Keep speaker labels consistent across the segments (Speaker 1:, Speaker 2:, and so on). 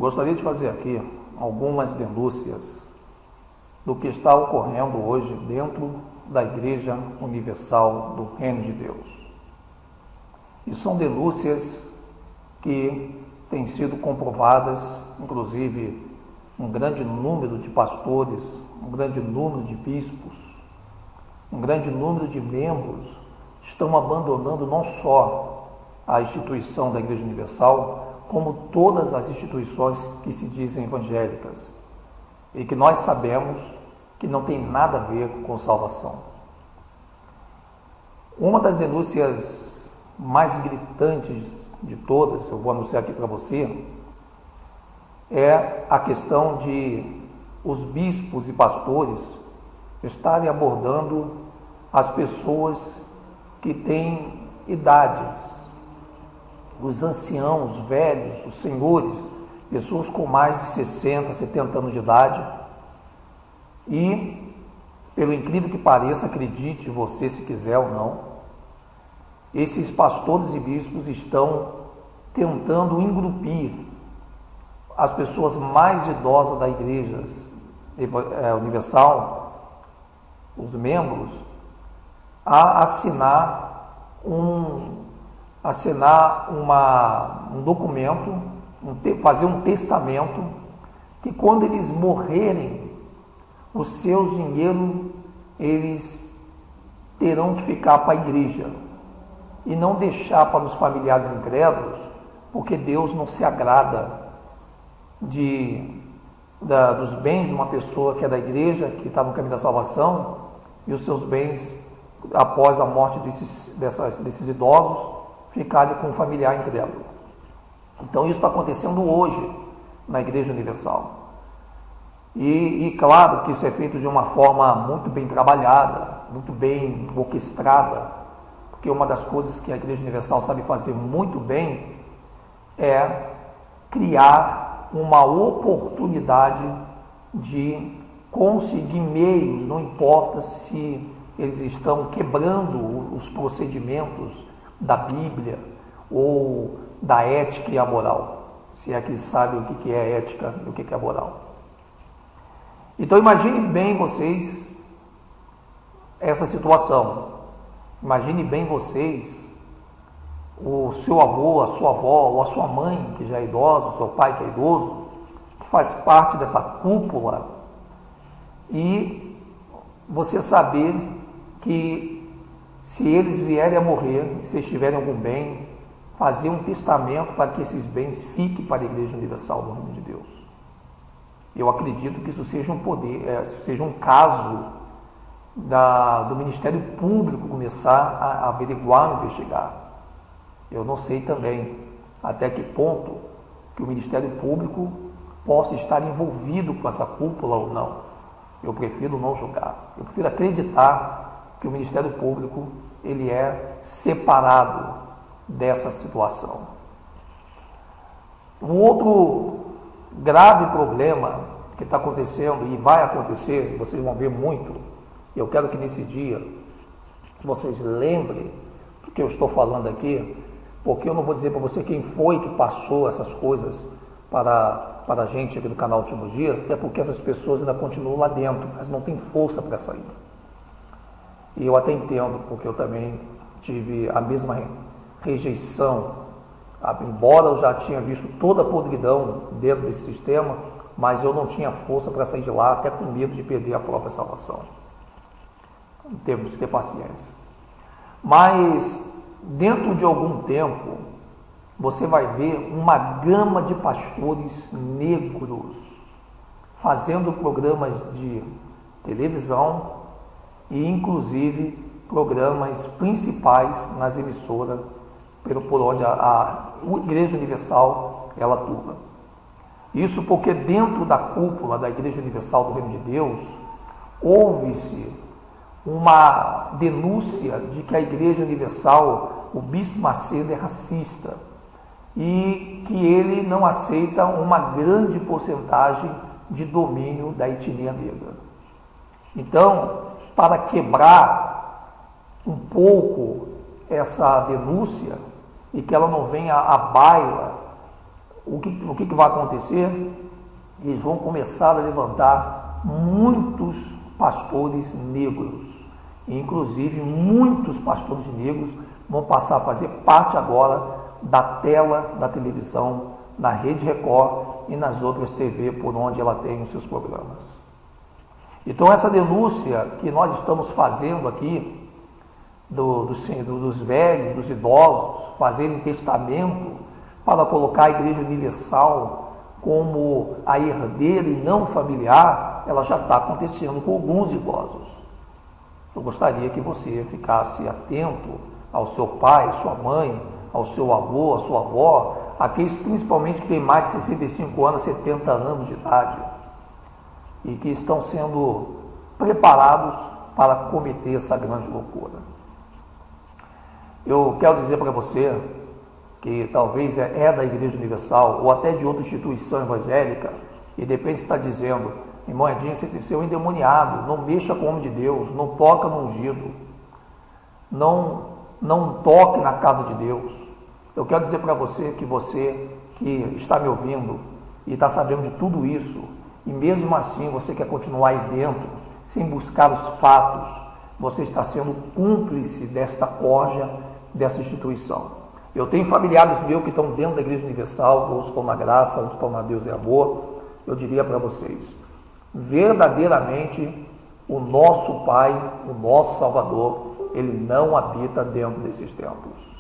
Speaker 1: Gostaria de fazer aqui algumas denúncias do que está ocorrendo hoje dentro da Igreja Universal do Reino de Deus. E são denúncias que têm sido comprovadas, inclusive um grande número de pastores, um grande número de bispos, um grande número de membros estão abandonando não só a instituição da Igreja Universal, como todas as instituições que se dizem evangélicas e que nós sabemos que não tem nada a ver com salvação. Uma das denúncias mais gritantes de todas, eu vou anunciar aqui para você, é a questão de os bispos e pastores estarem abordando as pessoas que têm idades, os anciãos, velhos, os senhores, pessoas com mais de 60, 70 anos de idade. E, pelo incrível que pareça, acredite você se quiser ou não, esses pastores e bispos estão tentando engrupir as pessoas mais idosas da Igreja Universal, os membros, a assinar um documento, fazer um testamento, que quando eles morrerem, o seu dinheiro eles terão que ficar para a igreja e não deixar para os familiares incrédulos, porque Deus não se agrada dos bens de uma pessoa que é da igreja, que está no caminho da salvação, e os seus bens, após a morte desses idosos, ficarem com o familiar incrédulo. Então isso está acontecendo hoje na Igreja Universal. E claro que isso é feito de uma forma muito bem trabalhada, muito bem orquestrada, porque uma das coisas que a Igreja Universal sabe fazer muito bem é criar uma oportunidade de conseguir meios, não importa se eles estão quebrando os procedimentos da Bíblia ou da ética e a moral, se é que eles sabem o que é ética e o que é moral. Então imagine bem vocês essa situação, imagine bem vocês o seu avô, a sua avó ou a sua mãe que já é idosa, o seu pai que é idoso, que faz parte dessa cúpula, e você saber que se eles vierem a morrer, se eles tiverem algum bem, fazer um testamento para que esses bens fiquem para a Igreja Universal do Reino de Deus. Eu acredito que isso seja seja um caso do Ministério Público começar a averiguar, a investigar. Eu não sei também até que ponto que o Ministério Público possa estar envolvido com essa cúpula ou não. Eu prefiro não julgar. Eu prefiro acreditar que o Ministério Público ele é separado dessa situação. Um outro grave problema que está acontecendo e vai acontecer, vocês vão ver muito, e eu quero que nesse dia vocês lembrem do que eu estou falando aqui, porque eu não vou dizer para você quem foi que passou essas coisas para a gente aqui do canal Últimos Dias, até porque essas pessoas ainda continuam lá dentro, mas não têm força para sair. E eu até entendo, porque eu também tive a mesma rejeição, embora eu já tinha visto toda a podridão dentro desse sistema, mas eu não tinha força para sair de lá, até com medo de perder a própria salvação. Temos que ter paciência. Mas, dentro de algum tempo, você vai ver uma gama de pastores negros fazendo programas de televisão, e inclusive programas principais nas emissoras por onde a Igreja Universal ela atua. Isso porque dentro da cúpula da Igreja Universal do Reino de Deus houve-se uma denúncia de que a Igreja Universal, o Bispo Macedo é racista e que ele não aceita uma grande porcentagem de domínio da etnia negra. Então, para quebrar um pouco essa denúncia e que ela não venha à baila o que vai acontecer? Eles vão começar a levantar muitos pastores negros. Inclusive, muitos pastores negros vão passar a fazer parte agora da tela da televisão, na Rede Record e nas outras TV por onde ela tem os seus programas. Então, essa denúncia que nós estamos fazendo aqui, dos velhos, dos idosos, fazerem testamento para colocar a Igreja Universal como a herdeira e não familiar, ela já está acontecendo com alguns idosos. Eu gostaria que você ficasse atento ao seu pai, sua mãe, ao seu avô, à sua avó, aqueles principalmente que têm mais de 65 anos, 70 anos de idade, e que estão sendo preparados para cometer essa grande loucura. Eu quero dizer para você que talvez é da Igreja Universal ou até de outra instituição evangélica, e depende se está dizendo, irmão Edinho, você tem que ser um endemoniado, não mexa com o homem de Deus, não toca no ungido, não toque na casa de Deus. Eu quero dizer para você que está me ouvindo e está sabendo de tudo isso, e mesmo assim você quer continuar aí dentro, sem buscar os fatos, você está sendo cúmplice desta corja, dessa instituição. Eu tenho familiares meus que estão dentro da Igreja Universal, uns estão na graça, uns estão na Deus e Amor. Eu diria para vocês, verdadeiramente, o nosso Pai, o nosso Salvador, Ele não habita dentro desses templos.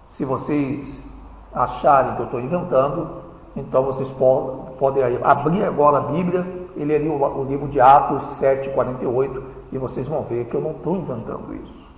Speaker 1: Se vocês acharem que eu estou inventando, então vocês podem abrir agora a Bíblia e ler o livro de Atos 7:48 e vocês vão ver que eu não estou inventando isso.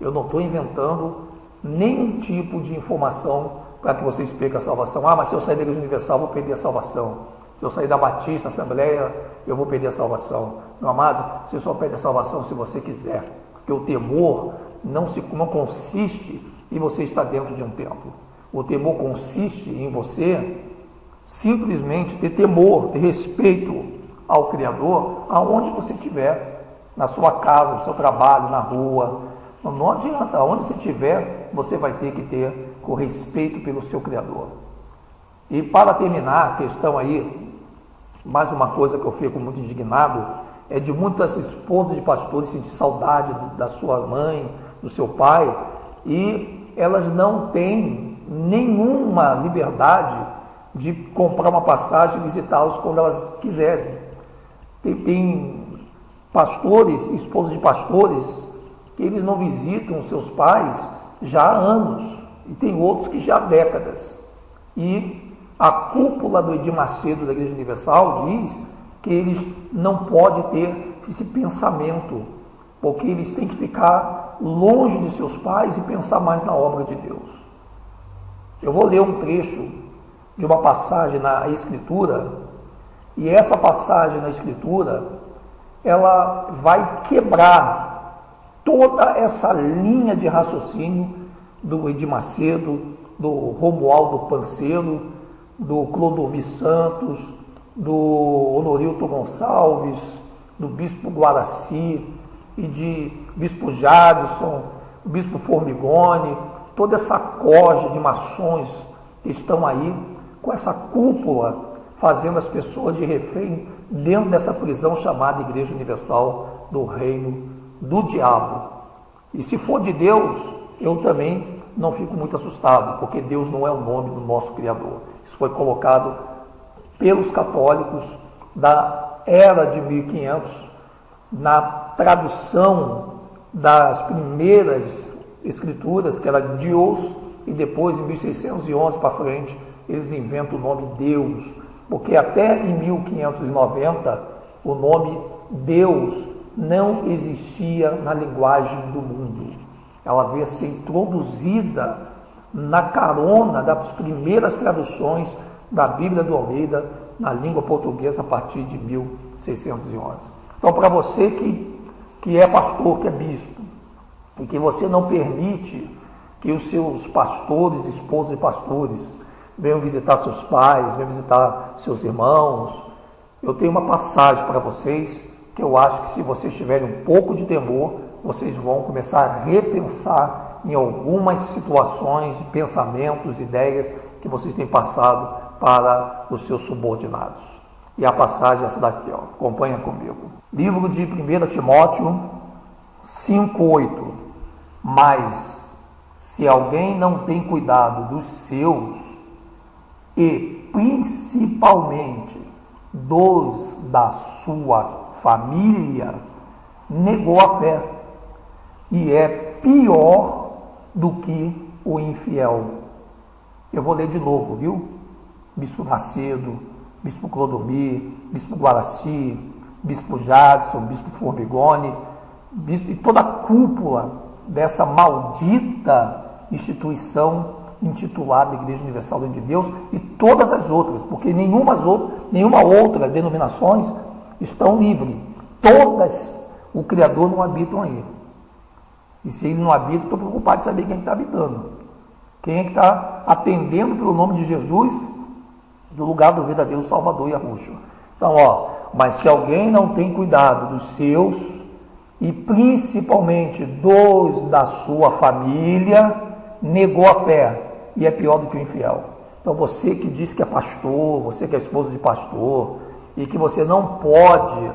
Speaker 1: Eu não estou inventando nenhum tipo de informação para que vocês percam a salvação. Ah, mas se eu sair da Igreja Universal, eu vou perder a salvação. Se eu sair da Batista, Assembleia, eu vou perder a salvação. Meu amado, você só perde a salvação se você quiser. Porque o temor não consiste em você estar dentro de um templo. O temor consiste em você simplesmente ter temor, ter respeito ao Criador, aonde você estiver, na sua casa, no seu trabalho, na rua. Não adianta, aonde você estiver, você vai ter que ter o respeito pelo seu Criador. E para terminar a questão aí, mais uma coisa que eu fico muito indignado, é de muitas esposas de pastores sentir saudade da sua mãe, do seu pai, e elas não têm nenhuma liberdade de comprar uma passagem e visitá-los quando elas quiserem. Tem pastores, esposas de pastores, que eles não visitam seus pais já há anos, e tem outros que já há décadas. E a cúpula do Edir Macedo da Igreja Universal diz que eles não podem ter esse pensamento, porque eles têm que ficar longe de seus pais e pensar mais na obra de Deus. Eu vou ler um trecho de uma passagem na Escritura, e essa passagem na Escritura, ela vai quebrar toda essa linha de raciocínio do Edir Macedo, do Romualdo Pancelo, do Clodomir Santos, do Honorilto Gonçalves, do Bispo Guaraci e de Bispo Jadson, Bispo Formigoni, toda essa corja de maçons que estão aí com essa cúpula fazendo as pessoas de refém dentro dessa prisão chamada Igreja Universal do Reino do Diabo. E se for de Deus, eu também não fico muito assustado, porque Deus não é o nome do nosso Criador. Isso foi colocado pelos católicos da era de 1500, na tradução das primeiras escrituras, que era Deus, e depois em 1611 para frente, eles inventam o nome Deus, porque até em 1590 o nome Deus não existia na linguagem do mundo. Ela veio a ser introduzida na carona das primeiras traduções da Bíblia do Almeida na língua portuguesa a partir de 1611. Então, para você que é pastor, que é bispo, e que você não permite que os seus pastores, esposas e pastores venham visitar seus pais, venham visitar seus irmãos, eu tenho uma passagem para vocês que eu acho que se vocês tiverem um pouco de temor, vocês vão começar a repensar em algumas situações, pensamentos, ideias que vocês têm passado para os seus subordinados. E a passagem é essa daqui, ó. Acompanha comigo. Livro de 1 Timóteo 5:8. Mas, se alguém não tem cuidado dos seus, e principalmente dos da sua família, negou a fé, e é pior do que o infiel. Eu vou ler de novo, viu? Bispo Macedo, Bispo Clodomir, Bispo Guaraci, Bispo Jadson, Bispo Formigoni, e toda a cúpula dessa maldita instituição intitulada Igreja Universal de Deus, e todas as outras, porque nenhuma outra denominações estão livres. Todas, o Criador não habita aí. E se ele não habita, estou preocupado de saber quem está habitando. Quem é que está atendendo pelo nome de Jesus do lugar do verdadeiro Salvador e Arruxo. Então, mas se alguém não tem cuidado dos seus, e principalmente dos da sua família, negou a fé, e é pior do que o infiel. Então, você que diz que é pastor, você que é esposa de pastor, e que você não pode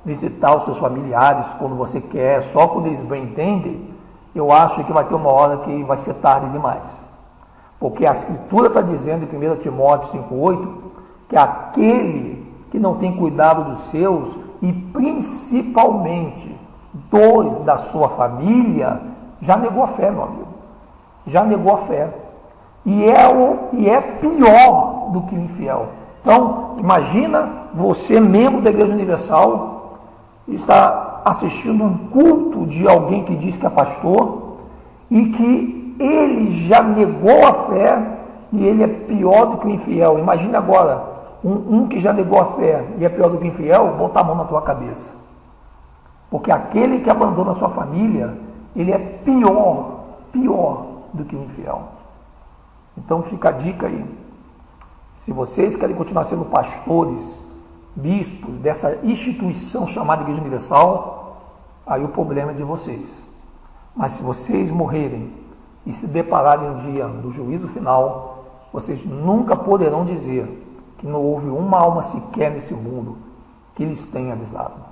Speaker 1: visitar os seus familiares quando você quer, só quando eles bem entendem, eu acho que vai ter uma hora que vai ser tarde demais. Porque a Escritura está dizendo em 1 Timóteo 5:8 que aquele que não tem cuidado dos seus, e principalmente dos da sua família, já negou a fé, meu amigo. Já negou a fé. E é pior do que o infiel. Então, imagina você, membro da Igreja Universal, está assistindo um culto de alguém que diz que é pastor, e que ele já negou a fé, e ele é pior do que o infiel. Imagina agora, um que já negou a fé e é pior do que o infiel, botar a mão na tua cabeça. Porque aquele que abandona a sua família, ele é pior do que o infiel. Então fica a dica aí. Se vocês querem continuar sendo pastores, bispos dessa instituição chamada Igreja Universal, aí o problema é de vocês. Mas se vocês morrerem e se depararem um dia do juízo final, vocês nunca poderão dizer que não houve uma alma sequer nesse mundo que lhes tenha avisado.